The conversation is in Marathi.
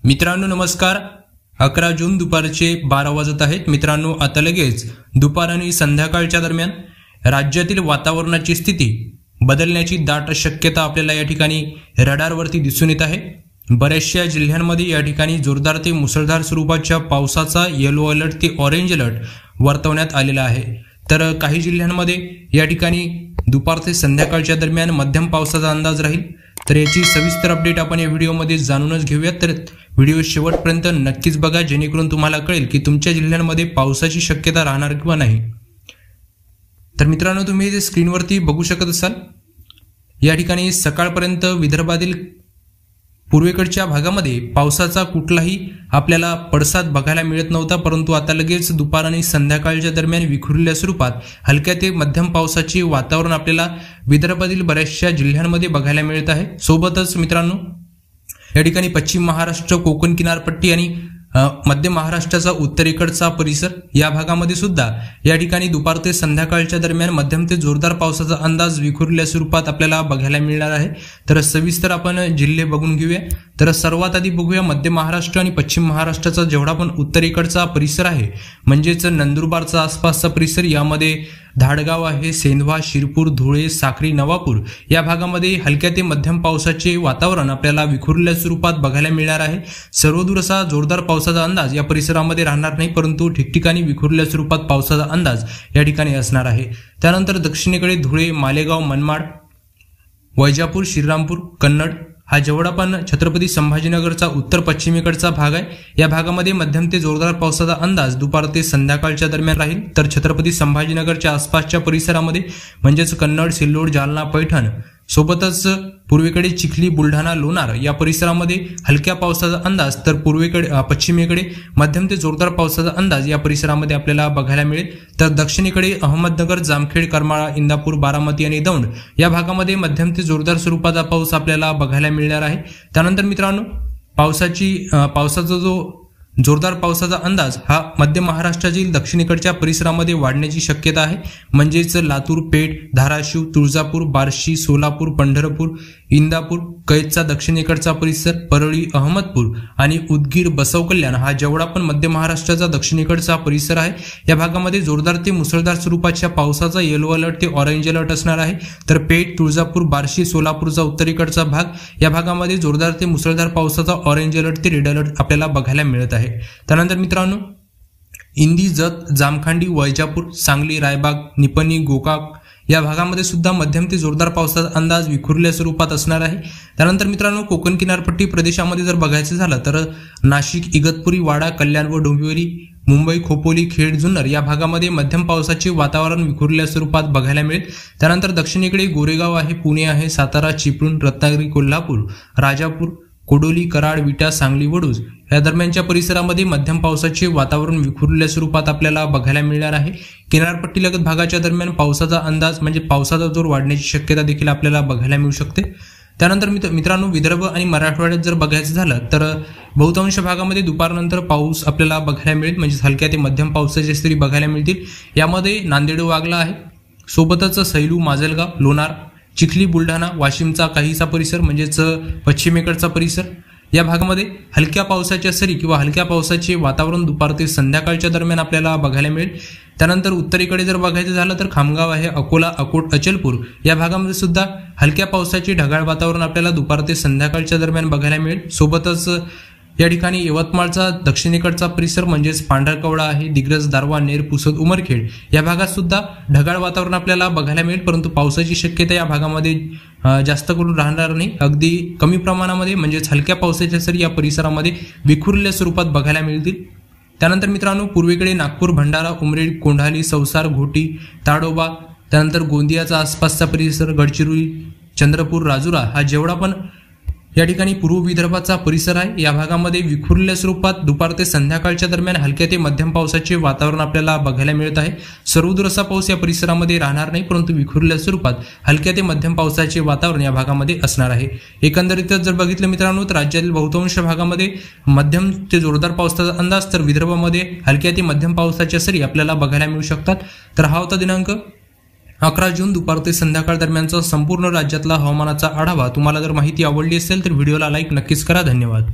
मित्रांनो नमस्कार। 11 जून दुपारचे 12 वाजत आहेत। मित्रांनो आता लगेच दुपार आणि संध्याकाळच्या दरम्यान राज्यातील वातावरणाची स्थिती बदलण्याची दाट शक्यता आपल्याला या ठिकाणी रडारवरती दिसून येत आहे। बऱ्याचशा जिल्ह्यांमध्ये या ठिकाणी जोरदार ते मुसळधार स्वरूपाच्या पावसाचा येलो अलर्ट ते ऑरेंज अलर्ट वर्तवण्यात आलेला आहे। तर काही जिल्ह्यांमध्ये या ठिकाणी दुपार ते संध्याकाळच्या दरम्यान मध्यम पावसाचा अंदाज राहील। तर याची सविस्तर अपडेट आपण या व्हिडिओमध्ये जाणूनच घेऊयात। तर व्हिडिओ शेवटपर्यंत नक्कीच बघा, जेणेकरून तुम्हाला कळेल की तुमच्या जिल्ह्यांमध्ये पावसाची शक्यता राहणार किंवा नाही। तर मित्रांनो तुम्ही इथे स्क्रीनवरती बघू शकत असाल, या ठिकाणी सकाळपर्यंत विदर्भातील पूर्वेकडच्या भागामध्ये पावसाचा कुठलाही आपल्याला पडसाद बघायला मिळत नव्हता, परंतु आता लगेच दुपार आणि संध्याकाळच्या दरम्यान विखुरलेल्या स्वरूपात हलक्या ते मध्यम पावसाचे वातावरण आपल्याला विदर्भातील बऱ्याचशा जिल्ह्यांमध्ये बघायला मिळत आहे। सोबतच मित्रांनो या ठिकाणी पश्चिम महाराष्ट्र, कोकण किनारपट्टी आणि मध्य महाराष्ट्राचा उत्तरेकडचा परिसर या भागामध्ये सुद्धा या ठिकाणी दुपार ते संध्याकाळच्या दरम्यान मध्यम ते जोरदार पावसाचा अंदाज विखुरलेल्या स्वरूपात आपल्याला बघायला मिळणार आहे। तर सविस्तर आपण जिल्हे बघून घेऊया। तर सर्वात आधी बघूया मध्य महाराष्ट्र आणि पश्चिम महाराष्ट्राचा जेवढा पण उत्तरेकडचा परिसर आहे, म्हणजेच नंदुरबारचा आसपासचा परिसर, यामध्ये धाडगाव आहे, सेंधवा, शिरपूर, धुळे, साक्री, नवापूर या भागामध्ये हलक्या ते मध्यम पावसाचे वातावरण आपल्याला विखुरलेल्या स्वरूपात बघायला मिळणार आहे। सर्वदूर असा जोरदार पावसाचा अंदाज या परिसरामध्ये राहणार नाही, परंतु ठिकठिकाणी विखुरलेल्या स्वरूपात पावसाचा अंदाज या ठिकाणी असणार आहे। त्यानंतर दक्षिणेकडे धुळे, मालेगाव, मनमाड, वैजापूर, श्रीरामपूर, कन्नड हा जेवढा पण छत्रपती संभाजीनगरचा उत्तर पश्चिमेकडचा भाग आहे, या भागामध्ये मध्यम ते जोरदार पावसाचा अंदाज दुपार ते संध्याकाळच्या दरम्यान राहील। तर छत्रपती संभाजीनगरच्या आसपासच्या परिसरामध्ये म्हणजेच कन्नड, सिल्लोड, जालना, पैठण, सोबतच पूर्वेकडे चिखली, बुलढाणा, लोणार या परिसरामध्ये हलक्या पावसाचा अंदाज, तर पश्चिमेकडे मध्यम ते जोरदार पावसाचा अंदाज या परिसरामध्ये आपल्याला बघायला मिळेल। तर दक्षिणेकडे अहमदनगर, जामखेड, करमाळा, इंदापूर, बारामती आणि दौंड या भागामध्ये मध्यम ते जोरदार स्वरूपाचा पाऊस आपल्याला बघायला मिळणार आहे। त्यानंतर मित्रांनो पावसाचा जो जोरदार पावसाचा अंदाज हा मध्य महाराष्ट्रातील दक्षिणेकडच्या परिसरामध्ये वाढण्याची शक्यता आहे। म्हणजेच लातूर, पेठ, धाराशिव, तुळजापूर, बार्शी, सोलापूर, पंढरपूर, इंदापूर, कैदचा दक्षिणेकडचा परिसर, परळी, अहमदपूर आणि उदगीर, बसव कल्याण हा जेवढा पण मध्य महाराष्ट्राचा दक्षिणेकडचा परिसर आहे, या भागामध्ये जोरदार ते मुसळधार स्वरूपाच्या पावसाचा येलो अलर्ट ते ऑरेंज अलर्ट असणार आहे। तर पेठ, तुळजापूर, बार्शी, सोलापूरचा उत्तरेकडचा भाग या भागामध्ये जोरदार ते मुसळधार पावसाचा ऑरेंज अलर्ट ते रेड अलर्ट आपल्याला बघायला मिळत आहे। त्यानंतर मित्रांनो इंदी, जत, जामखांडी, वैजापूर, सांगली, रायबाग, निपणी, गोकाक या भागामध्ये सुद्धा मध्यम ते जोरदार पावसाचा अंदाज विखुरलेल्या स्वरूपात असणार आहे। त्यानंतर मित्रांनो कोकण किनारपट्टी प्रदेशामध्ये जर बघायचं झालं तर नाशिक, इगतपुरी, वाडा, कल्याण व डोंबिवली, मुंबई, खोपोली, खेड, जुन्नर या भागामध्ये मध्यम पावसाचे वातावरण विखुरलेल्या स्वरूपात बघायला मिळेल। त्यानंतर दक्षिणेकडे गोरेगाव आहे, पुणे आहे, सातारा, चिपळूण, रत्नागिरी, कोल्हापूर, राजापूर, कोडोली, कराड, विटा, सांगली, वडूज या दरम्यानच्या परिसरामध्ये मध्यम पावसाचे वातावरण विखुरलेल्या स्वरूपात आपल्याला बघायला मिळणार आहे। किनारपट्टीलगत भागाच्या दरम्यान पावसाचा अंदाज म्हणजे पावसाचा जोर वाढण्याची शक्यता देखील आपल्याला बघायला मिळू शकते। त्यानंतर मित्रांनो विदर्भ आणि मराठवाड्यात जर बघायचं झालं तर बहुतांश भागामध्ये दुपारनंतर पाऊस आपल्याला बघायला मिळेल, म्हणजे हलक्या ते मध्यम पावसाचे सरी बघायला मिळतील। यामध्ये नांदेड, वागला आहे, सोबतच सैलू, माजलगाव, लोणार, चिखली, बुलढाणा, वाशिमचा काहीसा परिसर म्हणजेच पश्चिमेकडचा परिसर या भागामध्ये हलक्या पावसाच्या सरी किंवा हलक्या पावसाचे वातावरण दुपार ते संध्याकाळच्या दरम्यान आपल्याला बघायला मिळेल। त्यानंतर उत्तरेकडे जर बघायचं झालं तर खामगाव आहे, अकोला, अकोट, अचलपूर या भागामध्ये सुद्धा हलक्या पावसाचे ढगाळ वातावरण आपल्याला दुपार ते संध्याकाळच्या दरम्यान बघायला मिळेल। सोबतच या ठिकाणी यवतमाळचा दक्षिणेकडचा परिसर म्हणजेच पांढरकवडा आहे, दिग्रस, दारवा, नेर, पुसद, उमरखेड या भागात सुद्धा ढगाळ वातावरण आपल्याला बघायला मिळेल, परंतु पावसाची शक्यता या भागामध्ये जास्त करून राहणार नाही, अगदी कमी प्रमाणामध्ये म्हणजेच हलक्या पावसाच्या सरी या परिसरामध्ये विखुरलेल्या स्वरूपात बघायला मिळतील। त्यानंतर मित्रांनो पूर्वेकडे नागपूर, भंडारा, उमरेड, कोंढाली, संसार, घोटी, ताडोबा, त्यानंतर गोंदियाचा आसपासचा परिसर, गडचिरोली, चंद्रपूर, राजुरा हा जेवढा पण या ठिकाणी पूर्व विदर्भाचा परिसर आहे, या भागामध्ये विखुरलेल्या स्वरूपात दुपार ते संध्याकाळच्या दरम्यान हलक्या ते मध्यम पावसाचे वातावरण आपल्याला बघायला मिळत आहे। सर्वदूर असा पाऊस या परिसरामध्ये राहणार नाही, परंतु विखुरलेल्या स्वरूपात हलक्या ते मध्यम पावसाचे वातावरण या भागामध्ये असणार आहे। एकंदरीतच जर बघितलं मित्रांनो तर राज्यातील बहुतांश भागामध्ये मध्यम ते जोरदार पावसाचा अंदाज, तर विदर्भामध्ये हलक्या ते मध्यम पावसाच्या सरी आपल्याला बघायला मिळू शकतात। तर हा होता दिनांक 11 जून दुपार ते संध्याकाळ दरम्यानचा संपूर्ण राज्यातला हवामानाचा आढावा। तुम्हाला जर माहिती आवडली असेल तर व्हिडिओला लाईक नक्कीच करा। धन्यवाद।